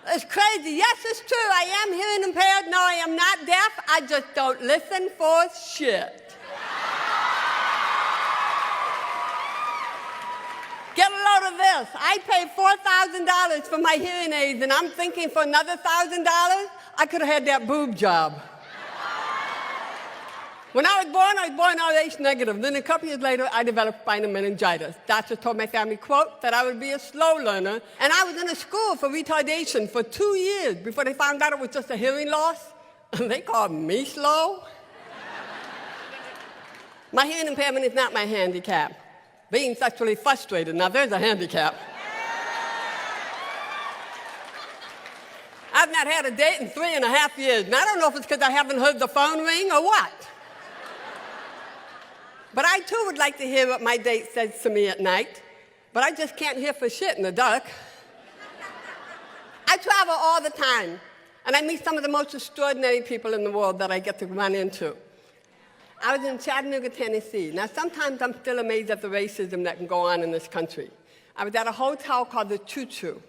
It's crazy. Yes, it's true. I am hearing impaired. No, I am not deaf. I just don't listen for shit. Get a load of this. I paid $4,000 for my hearing aids, and I'm thinking for another $1,000, I could have had that boob job. When I was born RH negative. Then a couple years later, I developed spinal meningitis. Doctors told my family, quote, that I would be a slow learner. And I was in a school for retardation for 2 years before they found out it was just a hearing loss. And they called me slow. My hearing impairment is not my handicap. Being sexually frustrated, now there's a handicap. I've not had a date in 3.5 years. And I don't know if it's because I haven't heard the phone ring or what. But I, too, would like to hear what my date says to me at night. But I just can't hear for shit in the dark. I travel all the time, and I meet some of the most extraordinary people in the world that I get to run into. I was in Chattanooga, Tennessee. Now, sometimes I'm still amazed at the racism that can go on in this country. I was at a hotel called the Choo Choo.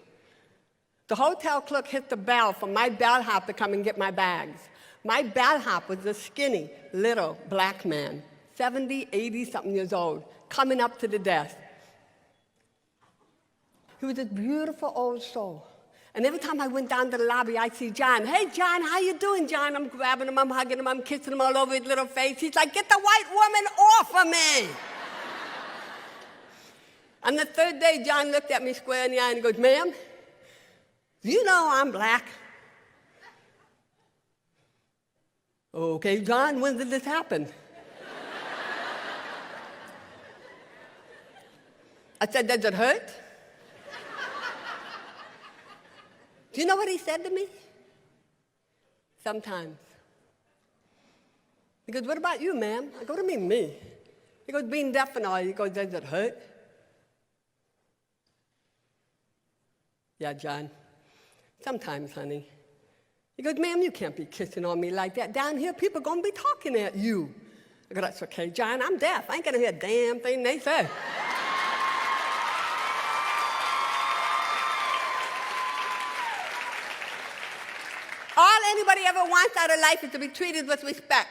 The hotel clerk hit the bell for my bellhop to come and get my bags. My bellhop was a skinny, little black man. 70, 80-something years old, coming up to the desk. He was this beautiful old soul. And every time I went down to the lobby, I'd see John. Hey, John, how you doing, John? I'm grabbing him, I'm hugging him, I'm kissing him all over his little face. He's like, get the white woman off of me. On the third day, John looked at me square in the eye and he goes, ma'am, do you know I'm black? Okay, John, when did this happen? I said, does it hurt? Do you know what he said to me? Sometimes. He goes, what about you, ma'am? I go, what do you mean, me? He goes, being deaf and all. He goes, does it hurt? Yeah, John. Sometimes, honey. He goes, ma'am, you can't be kissing on me like that. Down here, people are going to be talking at you. I go, that's okay, John. I'm deaf. I ain't going to hear a damn thing they say. All anybody ever wants out of life is to be treated with respect.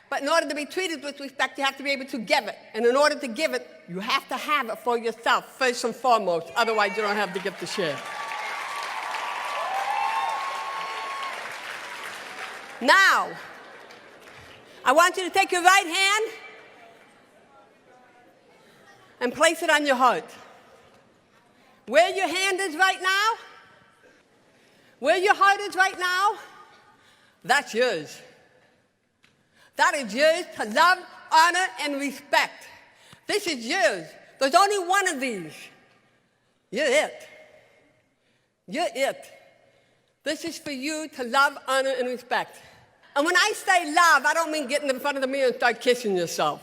But in order to be treated with respect, you have to be able to give it. And in order to give it, you have to have it for yourself, first and foremost. Otherwise, you don't have the gift to share. Now, I want you to take your right hand and place it on your heart. Where your hand is right now, where your heart is right now, that's yours. That is yours to love, honor, and respect. This is yours. There's only one of these. You're it. You're it. This is for you to love, honor, and respect. And when I say love, I don't mean getting in front of the mirror and start kissing yourself.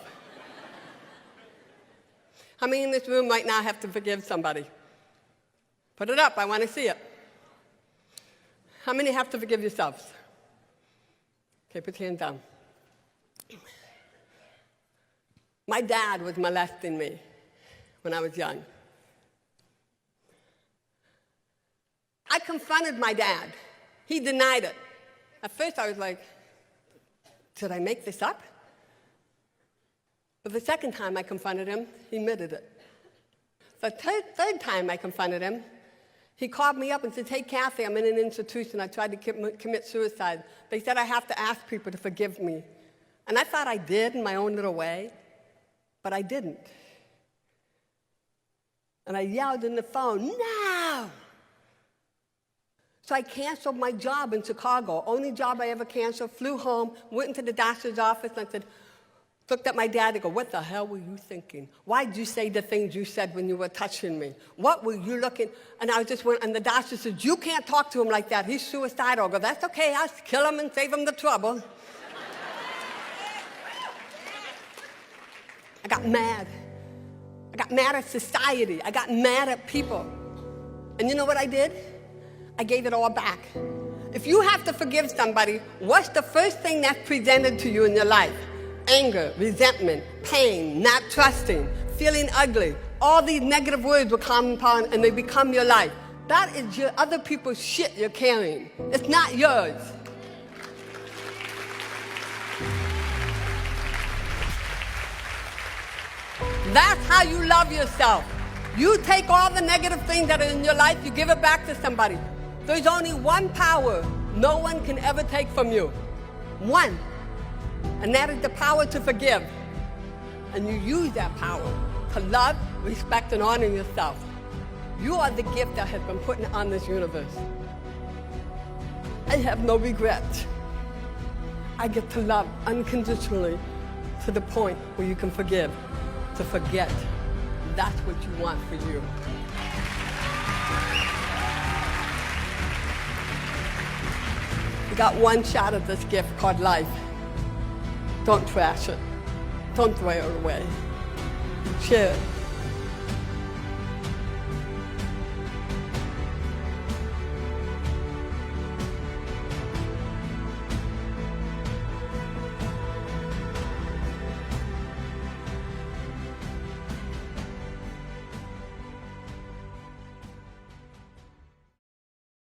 How many in this room right now have to forgive somebody? Put it up. I want to see it. How many have to forgive yourselves? Okay, put your hand down. My dad was molesting me when I was young. I confronted my dad. He denied it. At first I was like, did I make this up? But the second time I confronted him, he admitted it. The third time I confronted him, he called me up and said, hey, Kathy, I'm in an institution. I tried to commit suicide. They said I have to ask people to forgive me. And I thought I did in my own little way, but I didn't. And I yelled in the phone, no! So I canceled my job in Chicago, only job I ever canceled, flew home, went into the doctor's office, and I said, looked at my dad and go, what the hell were you thinking? Why did you say the things you said when you were touching me? What were you looking? And I just went, and the doctor said, you can't talk to him like that. He's suicidal. I go, that's okay. I'll kill him and save him the trouble. I got mad. I got mad at society. I got mad at people. And you know what I did? I gave it all back. If you have to forgive somebody, what's the first thing that's presented to you in your life? Anger, resentment, pain, not trusting, feeling ugly. All these negative words will come upon and they become your life. That is your other people's shit you're carrying. It's not yours. That's how you love yourself. You take all the negative things that are in your life, you give it back to somebody. There's only one power no one can ever take from you. One. And that is the power to forgive. And you use that power to love, respect, and honor yourself. You are the gift that has been put on this universe. I have no regrets. I get to love unconditionally to the point where you can forgive. To forget, that's what you want for you. You got one shot at this gift called life. Don't trash it. Don't throw it away. Cheers.